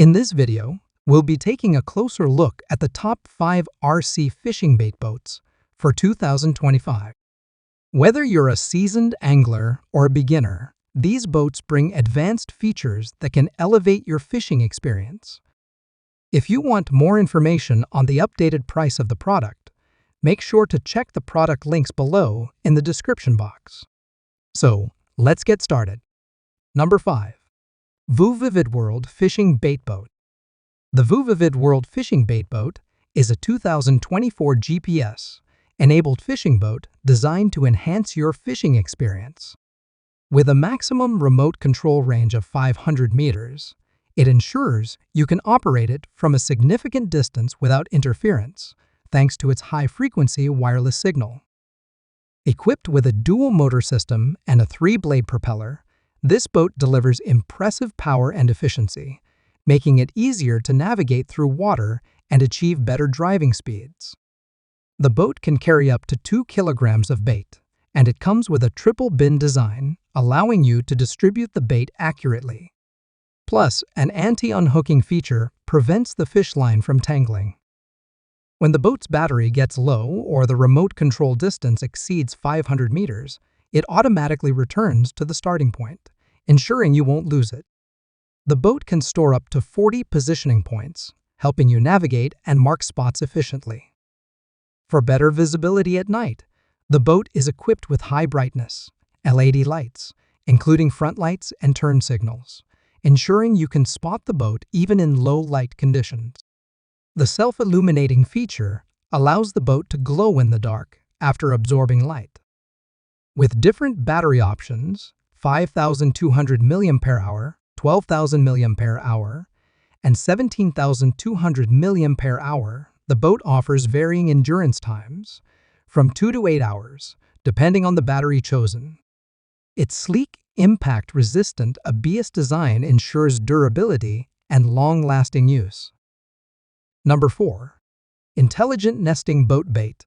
In this video, we'll be taking a closer look at the top 5 RC fishing bait boats for 2025. Whether you're a seasoned angler or a beginner, these boats bring advanced features that can elevate your fishing experience. If you want more information on the updated price of the product, make sure to check the product links below in the description box. So, let's get started. Number 5. VWVIVIDWORLD Fishing Bait Boat. The VWVIVIDWORLD Fishing Bait Boat is a 2024 GPS-enabled fishing boat designed to enhance your fishing experience. With a maximum remote control range of 500 meters, it ensures you can operate it from a significant distance without interference, thanks to its high-frequency wireless signal. Equipped with a dual-motor system and a 3-blade propeller, this boat delivers impressive power and efficiency, making it easier to navigate through water and achieve better driving speeds. The boat can carry up to 2 kilograms of bait, and it comes with a triple bin design, allowing you to distribute the bait accurately. Plus, an anti-unhooking feature prevents the fish line from tangling. When the boat's battery gets low or the remote control distance exceeds 500 meters, it automatically returns to the starting point, ensuring you won't lose it. The boat can store up to 40 positioning points, helping you navigate and mark spots efficiently. For better visibility at night, the boat is equipped with high brightness LED lights, including front lights and turn signals, ensuring you can spot the boat even in low light conditions. The self-illuminating feature allows the boat to glow in the dark after absorbing light. With different battery options, 5,200 mAh, 12,000 mAh, and 17,200 mAh, the boat offers varying endurance times, from 2 to 8 hours, depending on the battery chosen. Its sleek, impact-resistant ABS design ensures durability and long-lasting use. Number 4. Intelligent Nesting Boat Bait.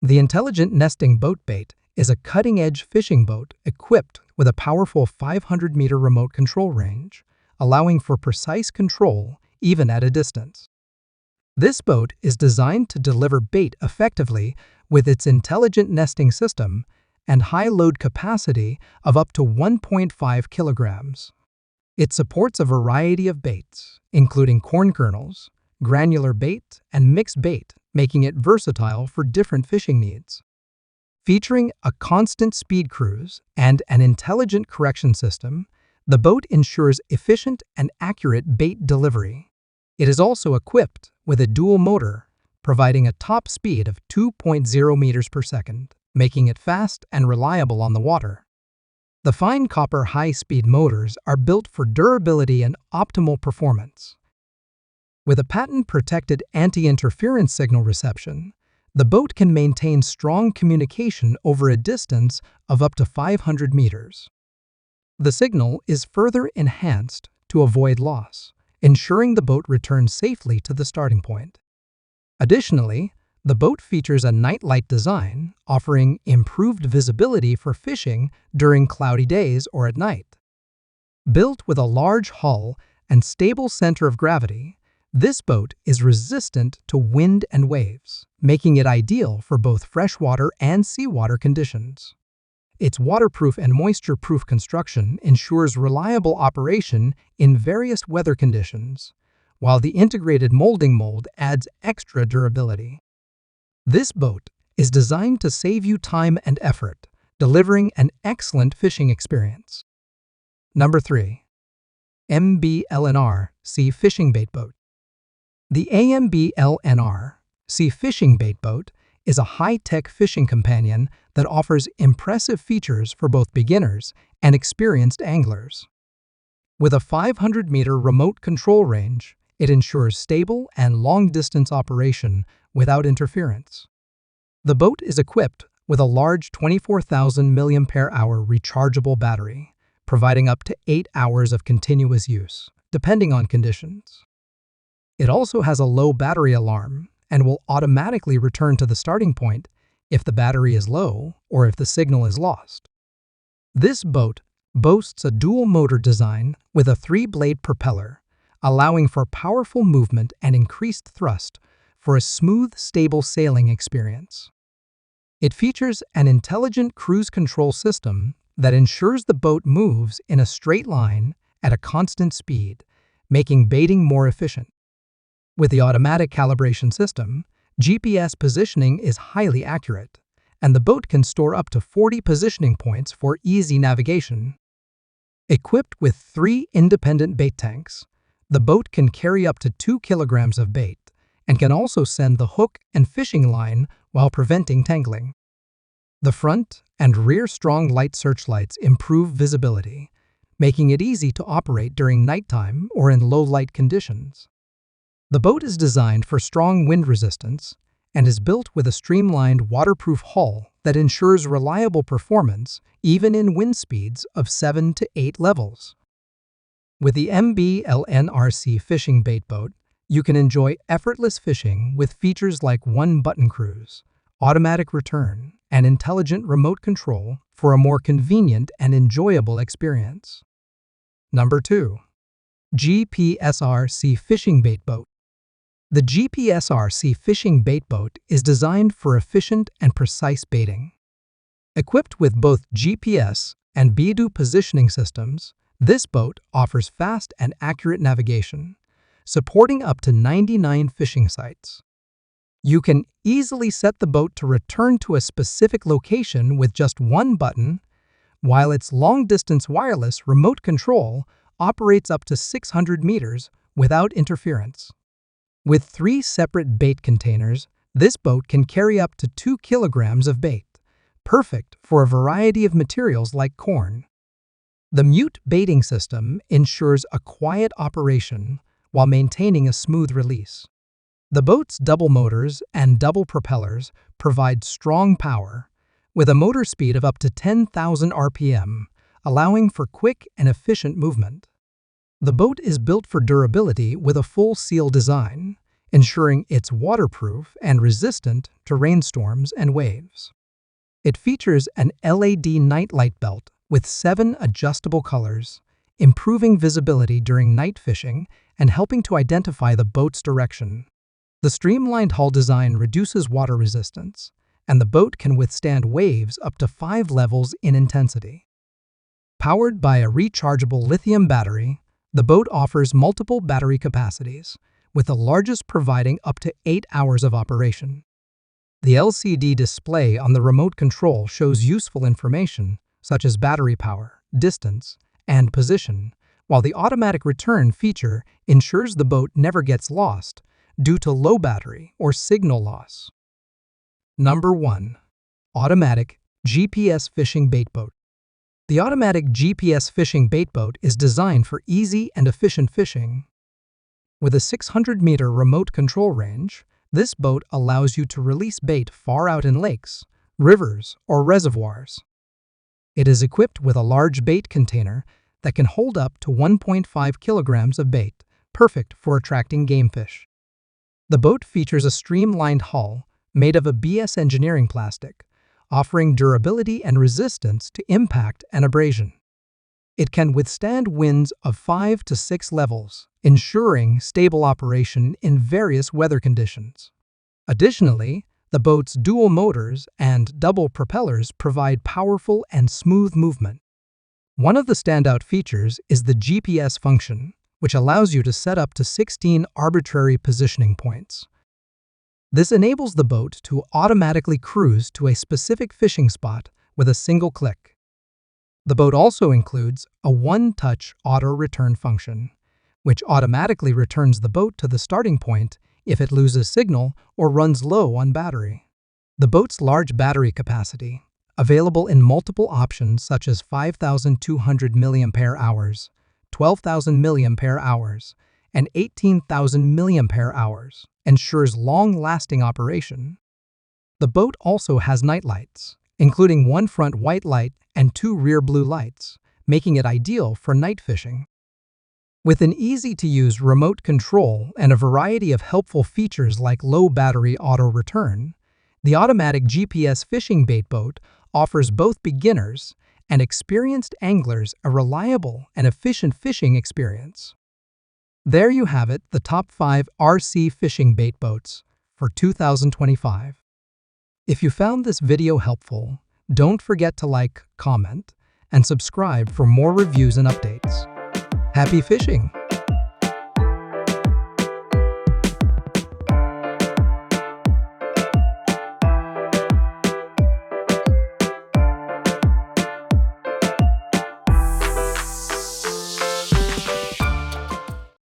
The Intelligent Nesting Boat Bait is a cutting-edge fishing boat equipped with a powerful 500-meter remote control range, allowing for precise control even at a distance. This boat is designed to deliver bait effectively with its intelligent nesting system and high load capacity of up to 1.5 kilograms. It supports a variety of baits, including corn kernels, granular bait, and mixed bait, making it versatile for different fishing needs. Featuring a constant speed cruise and an intelligent correction system, the boat ensures efficient and accurate bait delivery. It is also equipped with a dual motor, providing a top speed of 2.0 meters per second, making it fast and reliable on the water. The fine copper high-speed motors are built for durability and optimal performance. With a patent-protected anti-interference signal reception, the boat can maintain strong communication over a distance of up to 500 meters. The signal is further enhanced to avoid loss, ensuring the boat returns safely to the starting point. Additionally, the boat features a nightlight design, offering improved visibility for fishing during cloudy days or at night. Built with a large hull and stable center of gravity, this boat is resistant to wind and waves, making it ideal for both freshwater and seawater conditions. Its waterproof and moisture-proof construction ensures reliable operation in various weather conditions, while the integrated molding mold adds extra durability. This boat is designed to save you time and effort, delivering an excellent fishing experience. Number 3. MBLN Sea Fishing Bait Boat. The MBLN Sea Fishing Bait Boat is a high-tech fishing companion that offers impressive features for both beginners and experienced anglers. With a 500-meter remote control range, it ensures stable and long-distance operation without interference. The boat is equipped with a large 24,000 mAh rechargeable battery, providing up to 8 hours of continuous use, depending on conditions. It also has a low battery alarm and will automatically return to the starting point if the battery is low or if the signal is lost. This boat boasts a dual motor design with a 3-blade propeller, allowing for powerful movement and increased thrust for a smooth, stable sailing experience. It features an intelligent cruise control system that ensures the boat moves in a straight line at a constant speed, making baiting more efficient. With the automatic calibration system, GPS positioning is highly accurate, and the boat can store up to 40 positioning points for easy navigation. Equipped with 3 independent bait tanks, the boat can carry up to 2 kilograms of bait and can also send the hook and fishing line while preventing tangling. The front and rear strong light searchlights improve visibility, making it easy to operate during nighttime or in low light conditions. The boat is designed for strong wind resistance and is built with a streamlined waterproof hull that ensures reliable performance even in wind speeds of 7 to 8 levels. With the MBLN RC fishing bait boat, you can enjoy effortless fishing with features like one-button cruise, automatic return, and intelligent remote control for a more convenient and enjoyable experience. Number 2. GPSRC Fishing Bait Boat. The GPSRC fishing bait boat is designed for efficient and precise baiting. Equipped with both GPS and BeiDou positioning systems, this boat offers fast and accurate navigation, supporting up to 99 fishing sites. You can easily set the boat to return to a specific location with just one button, while its long-distance wireless remote control operates up to 600 meters without interference. With 3 separate bait containers, this boat can carry up to 2 kilograms of bait, perfect for a variety of materials like corn. The mute baiting system ensures a quiet operation while maintaining a smooth release. The boat's double motors and double propellers provide strong power, with a motor speed of up to 10,000 RPM, allowing for quick and efficient movement. The boat is built for durability with a full seal design, ensuring it's waterproof and resistant to rainstorms and waves. It features an LED nightlight belt with 7 adjustable colors, improving visibility during night fishing and helping to identify the boat's direction. The streamlined hull design reduces water resistance, and the boat can withstand waves up to 5 levels in intensity. Powered by a rechargeable lithium battery, the boat offers multiple battery capacities, with the largest providing up to 8 hours of operation. The LCD display on the remote control shows useful information such as battery power, distance, and position, while the automatic return feature ensures the boat never gets lost due to low battery or signal loss. Number 1. Automatic GPS Fishing Bait Boat. The automatic GPS fishing bait boat is designed for easy and efficient fishing. With a 600-meter remote control range, this boat allows you to release bait far out in lakes, rivers, or reservoirs. It is equipped with a large bait container that can hold up to 1.5 kilograms of bait, perfect for attracting game fish. The boat features a streamlined hull made of a BS engineering plastic, offering durability and resistance to impact and abrasion. It can withstand winds of 5 to 6 levels, ensuring stable operation in various weather conditions. Additionally, the boat's dual motors and double propellers provide powerful and smooth movement. One of the standout features is the GPS function, which allows you to set up to 16 arbitrary positioning points. This enables the boat to automatically cruise to a specific fishing spot with a single click. The boat also includes a one-touch auto-return function, which automatically returns the boat to the starting point if it loses signal or runs low on battery. The boat's large battery capacity, available in multiple options such as 5,200 mAh, 12,000 mAh, and 18,000 mAh, ensures long-lasting operation. The boat also has night lights, including one front white light and 2 rear blue lights, making it ideal for night fishing. With an easy-to-use remote control and a variety of helpful features like low battery auto return, the automatic GPS fishing bait boat offers both beginners and experienced anglers a reliable and efficient fishing experience. There you have it, the top 5 RC fishing bait boats for 2025. If you found this video helpful, don't forget to like, comment, and subscribe for more reviews and updates. Happy fishing!